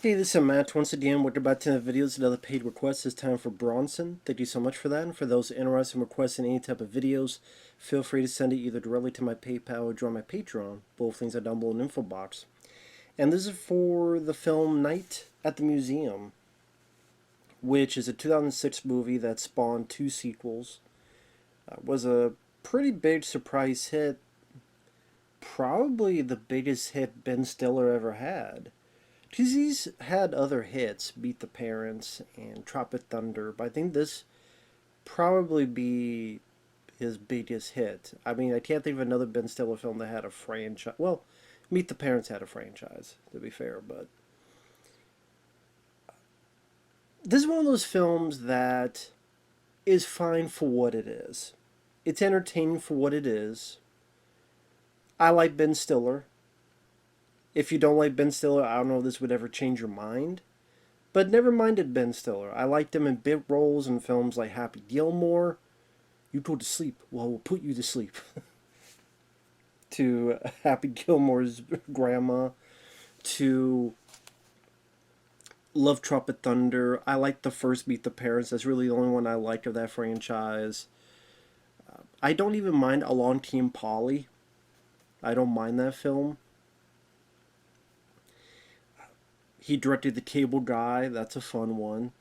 Hey, this is Matt once again. We're about 10 videos. Another paid request this time for Bronson. Thank you so much for that. And for those interested in requesting any type of videos, feel free to send it either directly to my PayPal or join my Patreon. Both things are down below in the info box. And this is for the film Night at the Museum, which is a 2006 movie that spawned two sequels. Was a pretty big surprise hit. Probably the biggest hit Ben Stiller ever had. Because he's had other hits, Beat the Parents and Tropic Thunder, but I think this probably be his biggest hit. I mean, I can't think of another Ben Stiller film that had a franchise. Well, Meet the Parents had a franchise, to be fair, but this is one of those films that is fine for what it is. It's entertaining for what it is. I like Ben Stiller. If you don't like Ben Stiller, I don't know if this would ever change your mind. But never minded Ben Stiller. I liked him in bit roles in films like Happy Gilmore. You go to sleep. Well, we'll put you to sleep. To Happy Gilmore's grandma. To Love Tropic Thunder. I like the first Meet the Parents. That's really the only one I like of that franchise. I don't even mind Along Team Polly. I don't mind that film. He directed The Cable Guy. That's a fun one.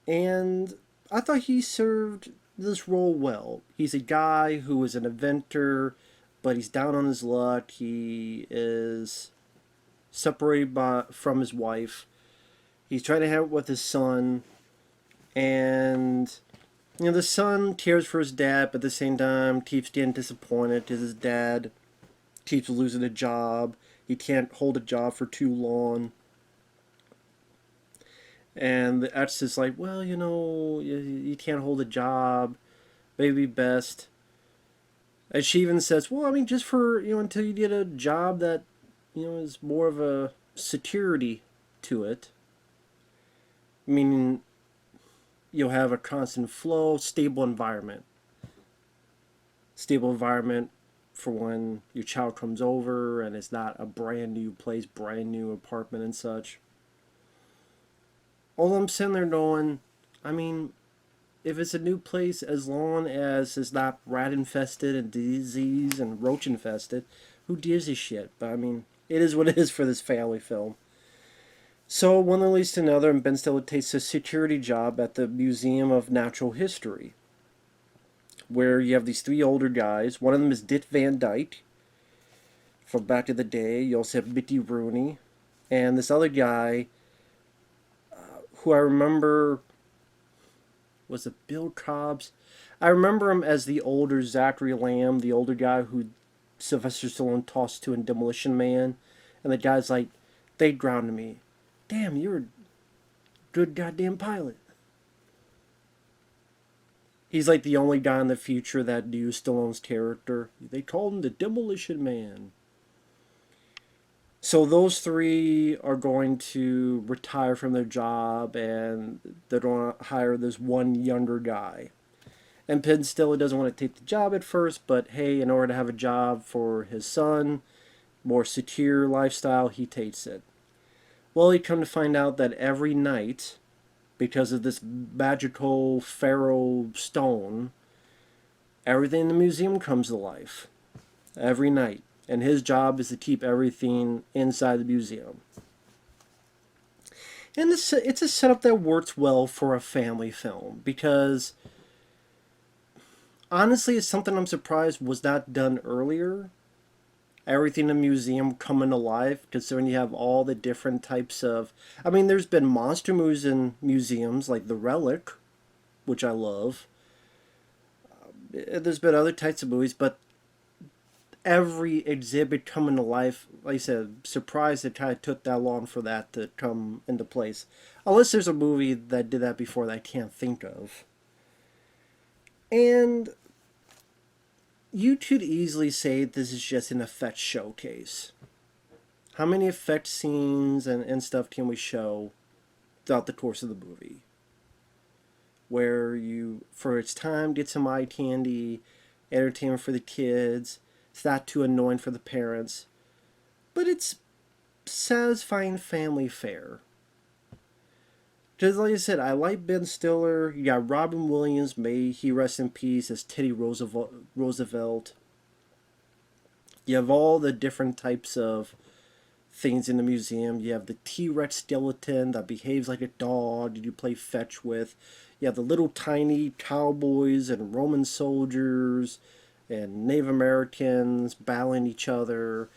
And I thought he served this role well. He's a guy who is an inventor, but he's down on his luck. He is separated from his wife. He's trying to have it with his son. And, you know, the son cares for his dad, but at the same time keeps getting disappointed because his dad keeps losing a job. He can't hold a job for too long. And the ex is like, well, you know, you can't hold a job. Maybe best. And she even says, well, I mean, just for, you know, until you get a job that, you know, is more of a security to it. Meaning you'll have a constant flow, stable environment. Stable environment for when your child comes over and it's not a brand new place, brand new apartment and such. All I'm sitting there going, I mean, if it's a new place, as long as it's not rat infested and disease and roach infested, who gives a shit? But I mean, it is what it is for this family film. So one leads to another, and Ben Stiller takes a security job at the Museum of Natural History, where you have these three older guys. One of them is Dick Van Dyke from back in the day. You also have Mickey Rooney, and this other guy who I remember, was it Bill Cobbs? I remember him as the older Zachary Lamb, the older guy who Sylvester Stallone tossed to in Demolition Man. And the guy's like, they drowned me. Damn, you're a good goddamn pilot. He's like the only guy in the future that knew Stallone's character. They called him the Demolition Man. So those three are going to retire from their job, and they're going to hire this one younger guy. And Ben Stiller doesn't want to take the job at first, but hey, in order to have a job for his son, more secure lifestyle, he takes it. Well, he come to find out that every night, because of this magical pharaoh stone, everything in the museum comes to life. Every night. And his job is to keep everything inside the museum. And it's a setup that works well for a family film, because honestly, it's something I'm surprised was not done earlier. Everything in the museum coming to life, considering you have all the different types of... I mean, there's been monster movies in museums, like The Relic, which I love. There's been other types of movies, but every exhibit coming to life, like I said, surprised it kind of took that long for that to come into place. Unless there's a movie that did that before that I can't think of. And you could easily say this is just an effect showcase. How many effect scenes and stuff can we show throughout the course of the movie? Where you, for its time, get some eye candy, entertainment for the kids. It's not too annoying for the parents. But it's satisfying family fare. Just like I said, I like Ben Stiller. You got Robin Williams, may he rest in peace, as Teddy Roosevelt. You have all the different types of things in the museum. You have the T-Rex skeleton that behaves like a dog that you play fetch with. You have the little tiny cowboys and Roman soldiers and Native Americans battling each other.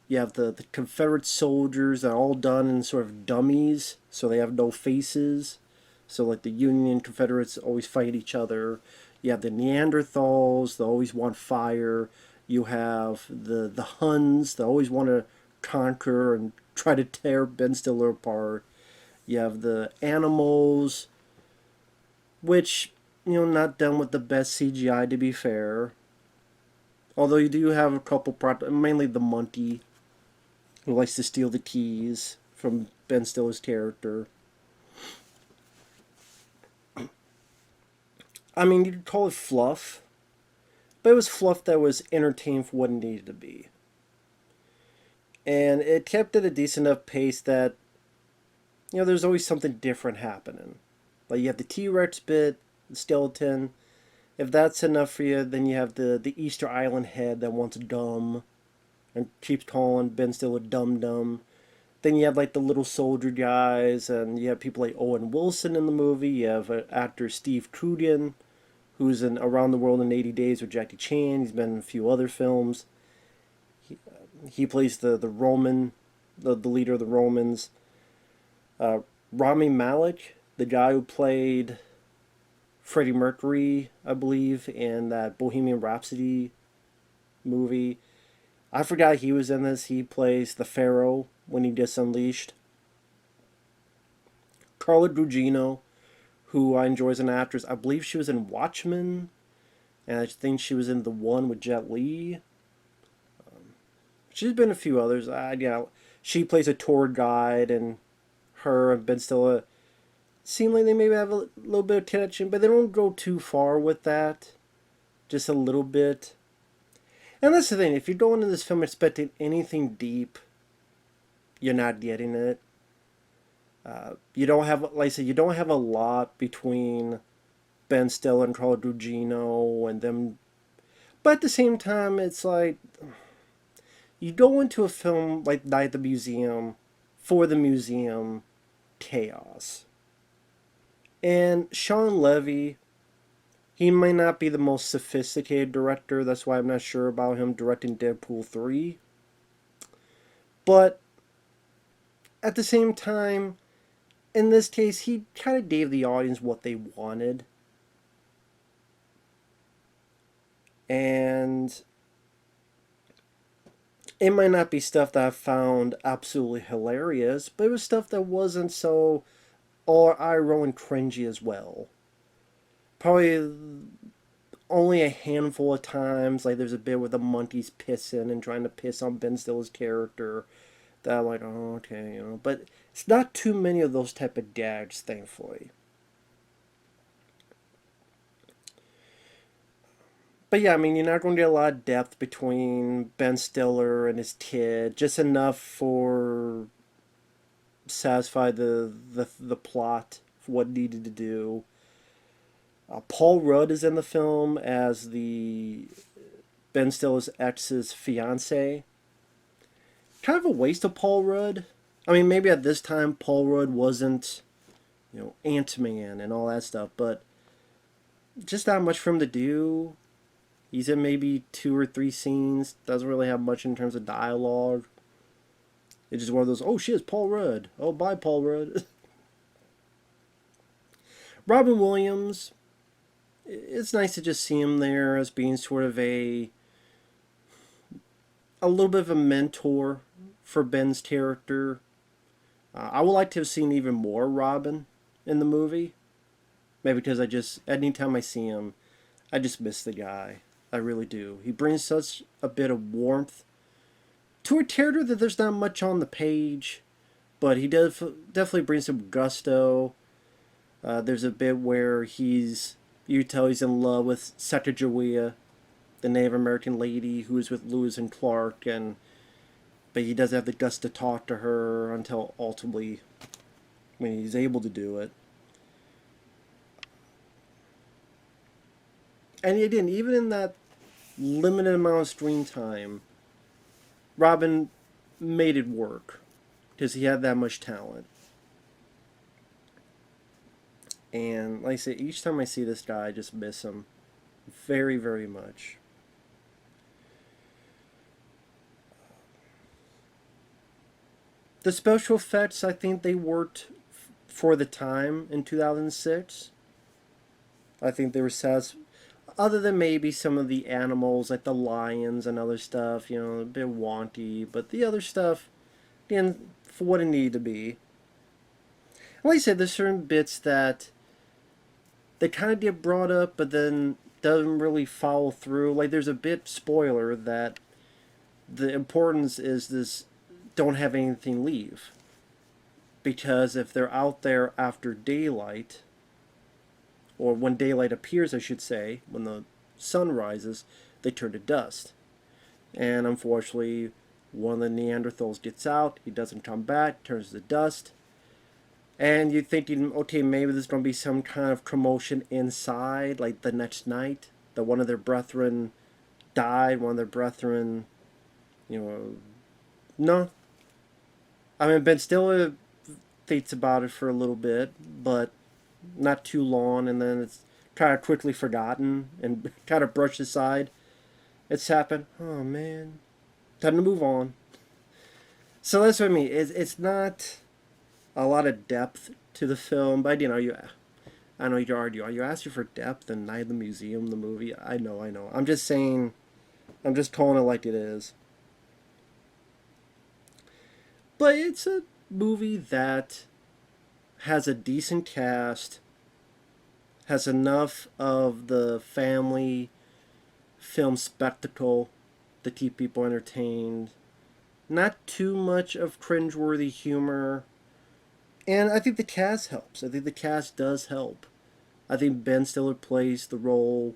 You have the Confederate soldiers that are all done in sort of dummies, so they have no faces. So like the Union and Confederates always fight each other. You have the Neanderthals that always want fire. You have the Huns that always want to conquer and try to tear Ben Stiller apart. You have the animals, which, not done with the best CGI to be fair. Although you do have a couple, mainly the monkey, who likes to steal the keys from Ben Stiller's character. I mean, you could call it fluff, but it was fluff that was entertaining for what it needed to be. And it kept at a decent enough pace that, there's always something different happening. Like you have the T-Rex bit, the skeleton. If that's enough for you, then you have the Easter Island head that wants gum and keeps calling Ben Stiller Dum Dum. Then you have like the little soldier guys, and you have people like Owen Wilson in the movie. You have actor Steve Coogan, who's in Around the World in 80 Days with Jackie Chan. He's been in a few other films. He plays the Roman, the leader of the Romans. Rami Malek, the guy who played Freddie Mercury, I believe, in that Bohemian Rhapsody movie. I forgot he was in this. He plays the Pharaoh when he gets unleashed. Carla Gugino, who I enjoy as an actress. I believe she was in Watchmen, and I think she was in the one with Jet Li. She's been in a few others. She plays a tour guide, and her and Ben Stiller seem like they maybe have a little bit of connection, but they don't go too far with that. Just a little bit. And that's the thing. If you go into this film expecting anything deep, you're not getting it. You don't have, like I said, you don't have a lot between Ben Stiller and Carla Gugino and them. But at the same time, it's like you go into a film like Night at the Museum for the museum chaos. And Shawn Levy, he might not be the most sophisticated director. That's why I'm not sure about him directing Deadpool 3. But at the same time, in this case, he kind of gave the audience what they wanted. And it might not be stuff that I found absolutely hilarious, but it was stuff that wasn't so or eye-roll and cringy as well. Probably only a handful of times, like there's a bit where the monkey's pissing and trying to piss on Ben Stiller's character, that I'm like, oh, okay, but it's not too many of those type of gags, thankfully. But yeah, I mean, you're not going to get a lot of depth between Ben Stiller and his kid, just enough for satisfy the plot for what needed to do. Paul Rudd is in the film as the Ben Stiller's ex's fiance. Kind of a waste of Paul Rudd. I mean, maybe at this time Paul Rudd wasn't, Ant-Man and all that stuff, but just not much for him to do. He's in maybe 2 or 3 scenes. Doesn't really have much in terms of dialogue. It's just one of those, oh shit, it's Paul Rudd. Oh, bye, Paul Rudd. Robin Williams, it's nice to just see him there as being sort of a little bit of a mentor for Ben's character. I would like to have seen even more Robin in the movie. Maybe because anytime I see him, I just miss the guy. I really do. He brings such a bit of warmth to a character that there's not much on the page, but he definitely brings some gusto. There's a bit where you tell he's in love with Sacagawea, the Native American lady who is with Lewis and Clark, but he doesn't have the guts to talk to her until ultimately when he's able to do it. And he didn't, even in that limited amount of screen time, Robin made it work because he had that much talent. And like I say, each time I see this guy, I just miss him very, very much. The special effects, I think they worked for the time in 2006. I think they were other than maybe some of the animals like the lions and other stuff, a bit wonky, but the other stuff, again, for what it needed to be. And like I said, there's certain bits that they kind of get brought up, but then doesn't really follow through. Like there's a bit spoiler that the importance is this: don't have anything leave, because if they're out there after daylight, or when daylight appears, I should say, when the sun rises, they turn to dust. And unfortunately, one of the Neanderthals gets out, he doesn't come back, turns to dust. And you're thinking, okay, maybe there's going to be some kind of commotion inside, like the next night, that one of their brethren died, one of their brethren, no. I mean, Ben Stiller thinks about it for a little bit, but not too long, and then it's kind of quickly forgotten and kind of brushed aside. It's happened. Oh, man. Time to move on. So that's what I mean. It's not a lot of depth to the film, but I know you argue. Are you asking for depth in Night of the Museum, the movie? I know. I'm just saying, I'm just calling it like it is. But it's a movie that has a decent cast, has enough of the family film spectacle to keep people entertained, not too much of cringeworthy humor, and I think the cast helps. I think the cast does help. I think Ben Stiller plays the role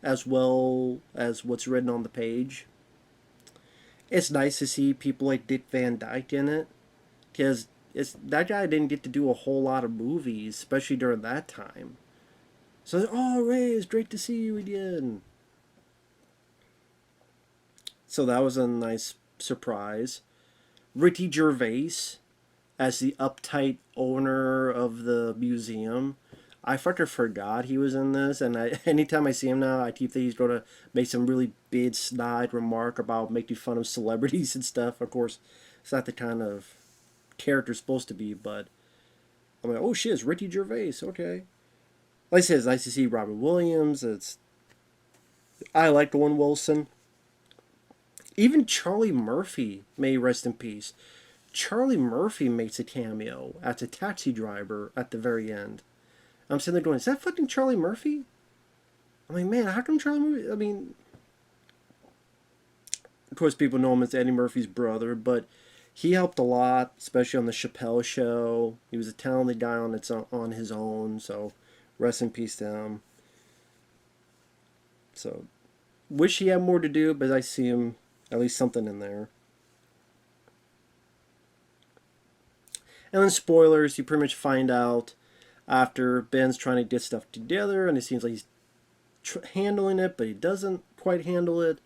as well as what's written on the page. It's nice to see people like Dick Van Dyke in it, because that guy didn't get to do a whole lot of movies, especially during that time. So, oh, Ray, it's great to see you again. So that was a nice surprise. Ricky Gervais as the uptight owner of the museum. I fucking forgot he was in this, and anytime I see him now, I keep thinking he's going to make some really big snide remark about making fun of celebrities and stuff. Of course, it's not the kind of character supposed to be, but I'm like, oh shit, it's Ricky Gervais. Okay. Like I said, it's nice to see Robin Williams. I like Owen Wilson. Even Charlie Murphy, may rest in peace. Charlie Murphy makes a cameo as a taxi driver at the very end. I'm sitting there going, is that fucking Charlie Murphy? I'm like, man, how come Charlie Murphy? I mean, of course, people know him as Eddie Murphy's brother, but he helped a lot, especially on the Chappelle Show. He was a talented guy on his own, so rest in peace to him. So, wish he had more to do, but I see him, at least something in there. And then spoilers, you pretty much find out after Ben's trying to get stuff together, and it seems like he's handling it, but he doesn't quite handle it.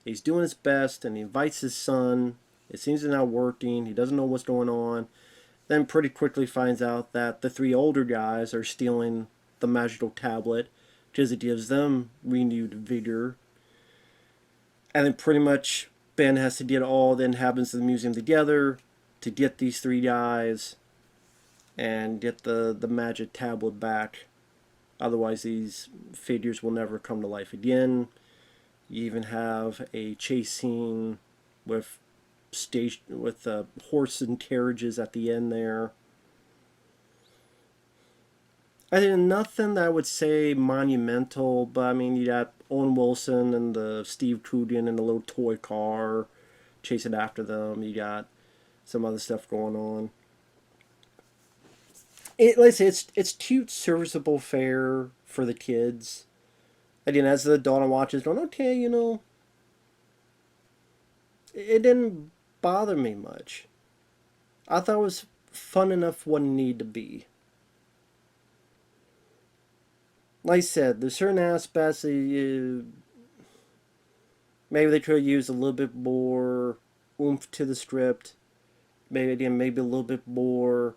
He's doing his best, and he invites his son. It seems it's not working. He doesn't know what's going on. Then pretty quickly finds out that the three older guys are stealing the magical tablet because it gives them renewed vigor. And then pretty much Ben has to get all the inhabitants of the museum together to get these three guys and get the magic tablet back. Otherwise, these figures will never come to life again. You even have a chase scene with horse and carriages at the end there. I think nothing that I would say monumental, but I mean, you got Owen Wilson and the Steve Coogan in the little toy car chasing after them. You got some other stuff going on. Like I say, it's cute, serviceable fare for the kids. Again, as the adult watches, going, okay, it didn't bother me much. I thought it was fun enough what it needed to be. like I said, there's certain aspects that maybe they could have used a little bit more oomph to the script. Maybe again, maybe a little bit more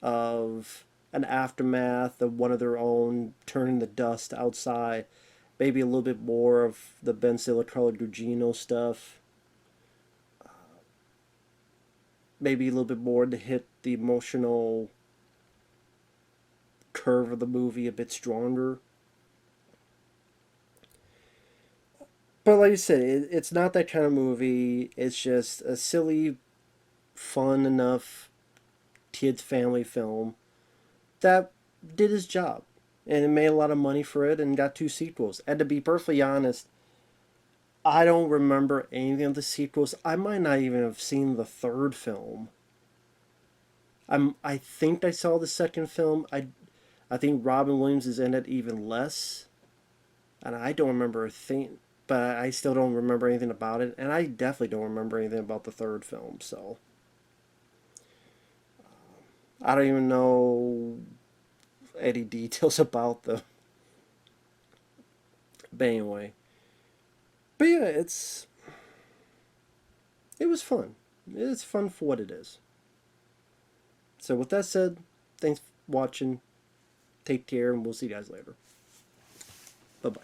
of an aftermath of one of their own turning the dust outside. Maybe a little bit more of the Ben Stiller, Carla Gugino stuff. Maybe a little bit more to hit the emotional curve of the movie a bit stronger. But like I said, it's not that kind of movie. It's just a silly, fun enough kids family film that did his job. And it made a lot of money for it and got two sequels. And to be perfectly honest, I don't remember anything of the sequels. I might not even have seen the third film. I think I saw the second film. I think Robin Williams is in it even less. And I don't remember a thing, but I still don't remember anything about it. And I definitely don't remember anything about the third film. So I don't even know any details about them. But anyway. But yeah, it was fun. It's fun for what it is. So with that said, thanks for watching. Take care, and we'll see you guys later. Bye bye.